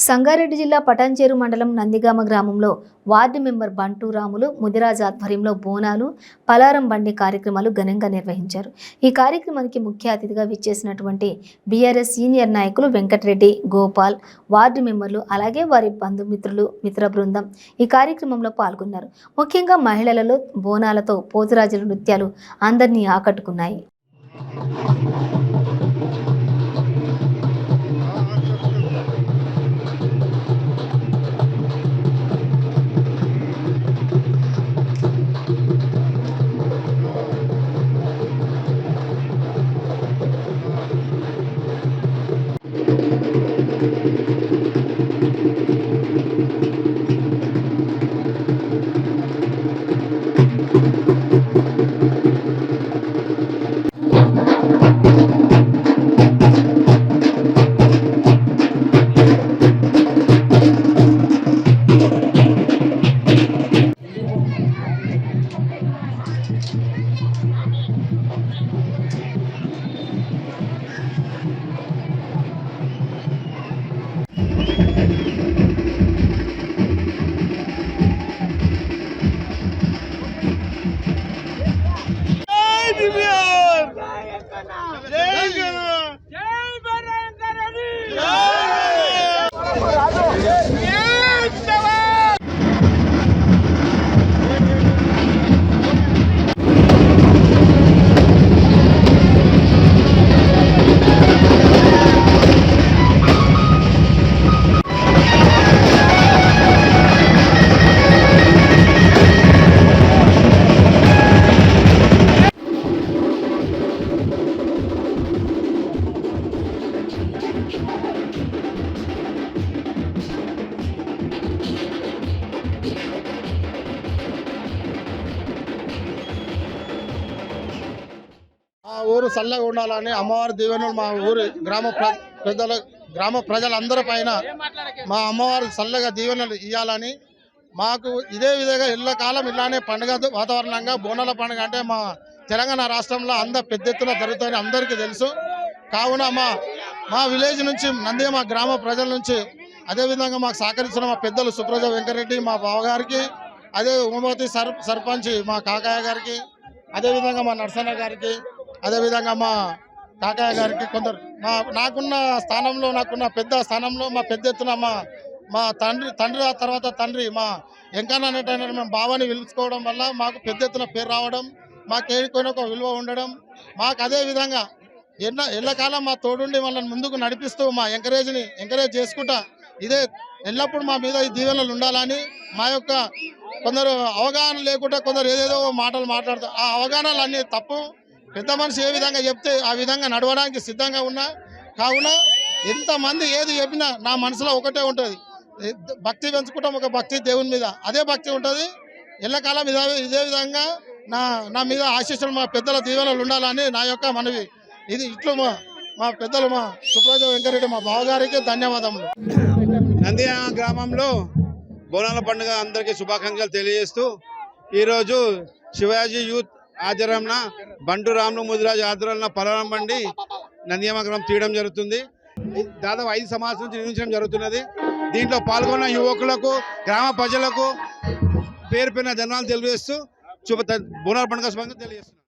సంగారెడ్డి జిల్లా పటాన్చేరు మండలం నందిగామ గ్రామంలో వార్డు మెంబర్ బంటు రాములు ముదిరాజ్ ఆధ్వర్యంలో బోనాలు పలారం బండి కార్యక్రమాలు ఘనంగా నిర్వహించారు. ఈ కార్యక్రమానికి ముఖ్య అతిథిగా విచ్చేసినటువంటి బీఆర్ఎస్ సీనియర్ నాయకులు వెంకటరెడ్డి, గోపాల్, వార్డు మెంబర్లు అలాగే వారి బంధుమిత్రులు, మిత్ర బృందం ఈ కార్యక్రమంలో పాల్గొన్నారు. ముఖ్యంగా మహిళలలో బోనాలతో పోతురాజుల నృత్యాలు అందరినీ ఆకట్టుకున్నాయి. ఊరు చల్లగా ఉండాలని అమ్మవారి దీవెనలు మా ఊరి గ్రామ ప్రజలందరి పైన మా అమ్మవారి చల్లగా దీవెనలు ఇవ్వాలని మాకు ఇదే విధంగా ఎల్లకాలం ఇలానే పండుగ వాతావరణంగా బోనాల పండుగ అంటే మా తెలంగాణ రాష్ట్రంలో పెద్ద ఎత్తున జరుగుతాయని అందరికీ తెలుసు. కావున మా విలేజ్ నుంచి నందిగామ గ్రామ ప్రజల నుంచి అదేవిధంగా మాకు సహకరించిన మా పెద్దలు సుప్రజ వెంకరెడ్డి మా బావగారికి, అదే ఉమావతి సర్పంచ్ మా కాకాయ గారికి, అదేవిధంగా మా నరసన్న గారికి, అదేవిధంగా మా కాకాయ గారికి, కొందరు నాకున్న పెద్ద స్థానంలో మా పెద్ద ఎత్తున మా తండ్రి తర్వాత తండ్రి మా వెంకన్న అనేటైనా మేము బావని పిలుచుకోవడం వల్ల మాకు పెద్ద ఎత్తున పేరు రావడం, మాకు ఏడుకొని ఒక విలువ ఉండడం, మాకు అదేవిధంగా ఎల్లకాలం మా తోడుండి వాళ్ళని ముందుకు నడిపిస్తూ మా ఎంకరేజ్ చేసుకుంటా ఇదే ఎల్లప్పుడు మా మీద ఈ దీవెనలు ఉండాలని మా యొక్క కొందరు అవగాహన లేకుండా కొందరు ఏదేదో మాటలు మాట్లాడతారు. ఆ అవగాహనలు అన్నీ తప్పు. పెద్ద మనిషి ఏ విధంగా చెప్తే ఆ విధంగా నడవడానికి సిద్ధంగా ఉన్నా. కావున ఎంతమంది ఏది చెప్పినా నా మనసులో ఒకటే ఉంటుంది, భక్తి పెంచుకుంటాం, ఒక భక్తి దేవుని మీద అదే భక్తి ఉంటుంది. ఎల్లకాలం ఇదే విధంగా నా మీద ఆశీస్సులు మా పెద్దల దీవెనలు ఉండాలని నా యొక్క మనవి. ఇది ఇట్లు మా పెద్దలు మా సుప్రజ వెంకరెడ్డి మా బావగారికి ధన్యవాదములు. నందిగామ గ్రామంలో బోనాల పండుగ అందరికీ శుభాకాంక్షలు తెలియజేస్తూ ఈరోజు శివాజీ యూత్ ఆధ్వర్యంలో బంటు రాములు ముదిరాజు ఆధ్వర్యంలో పలారం బండి నందిగామ గ్రామం తీయడం జరుగుతుంది. దాదాపు 5 సంవత్సరాల నుంచి నిర్మించడం జరుగుతున్నది. దీంట్లో పాల్గొన్న యువకులకు, గ్రామ ప్రజలకు పేరు ధన్యవాదాలు తెలియజేస్తూ బోనాల పండుగ శుభాకాంక్షలు తెలియజేస్తున్నాను.